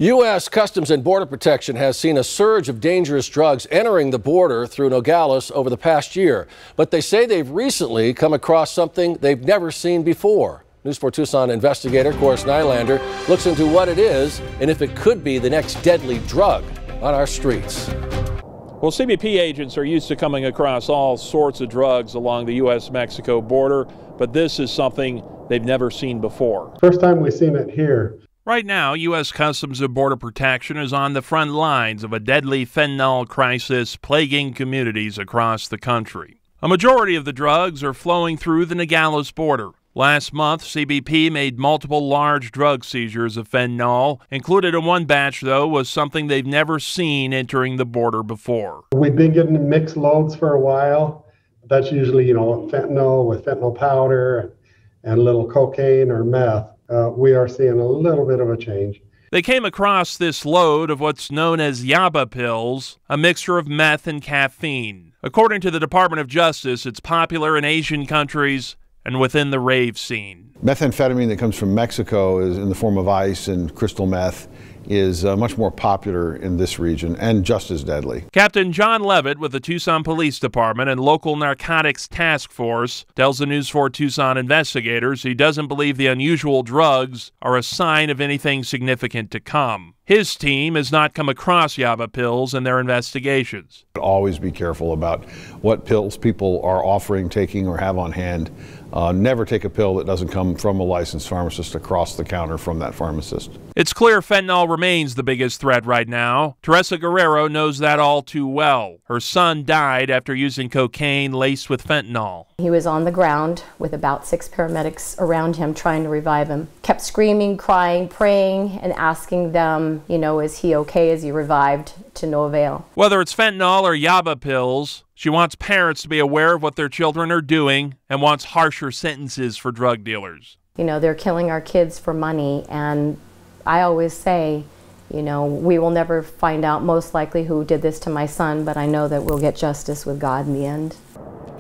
U.S. Customs and Border Protection has seen a surge of dangerous drugs entering the border through Nogales over the past year. But they say they've recently come across something they've never seen before. News 4 Tucson investigator Cora Nylander looks into what it is and if it could be the next deadly drug on our streets. Well, CBP agents are used to coming across all sorts of drugs along the U.S.-Mexico border, but this is something they've never seen before. First time we've seen it here. Right now, U.S. Customs and Border Protection is on the front lines of a deadly fentanyl crisis plaguing communities across the country. A majority of the drugs are flowing through the Nogales border. Last month, CBP made multiple large drug seizures of fentanyl. Included in one batch, though, was something they've never seen entering the border before. We've been getting mixed loads for a while. That's usually, fentanyl with fentanyl powder and a little cocaine or meth. We are seeing a little bit of a change. They came across this load of what's known as yaba pills, a mixture of meth and caffeine. According to the Department of Justice, it's popular in Asian countries and within the rave scene. Methamphetamine that comes from Mexico is in the form of ice and crystal meth is much more popular in this region and just as deadly. Captain John Levitt with the Tucson Police Department and local narcotics task force tells the News 4 Tucson investigators he doesn't believe the unusual drugs are a sign of anything significant to come. His team has not come across yaba pills in their investigations. Always be careful about what pills people are offering, taking, or have on hand. Never take a pill that doesn't come from a licensed pharmacist across the counter from that pharmacist. It's clear fentanyl remains the biggest threat right now. Teresa Guerrero knows that all too well. Her son died after using cocaine laced with fentanyl. He was on the ground with about 6 paramedics around him trying to revive him. Kept screaming, crying, praying, and asking them, is he okay? Is he revived? To no avail. Whether it's fentanyl or yaba pills, she wants parents to be aware of what their children are doing and wants harsher sentences for drug dealers. They're killing our kids for money, and I always say, we will never find out most likely who did this to my son, but I know that we'll get justice with God in the end.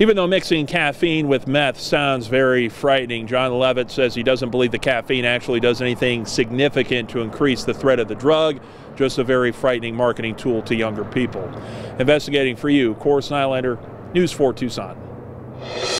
Even though mixing caffeine with meth sounds very frightening, John Levitt says he doesn't believe the caffeine actually does anything significant to increase the threat of the drug, just a very frightening marketing tool to younger people. Investigating for you, Cora Nylander, News 4 Tucson.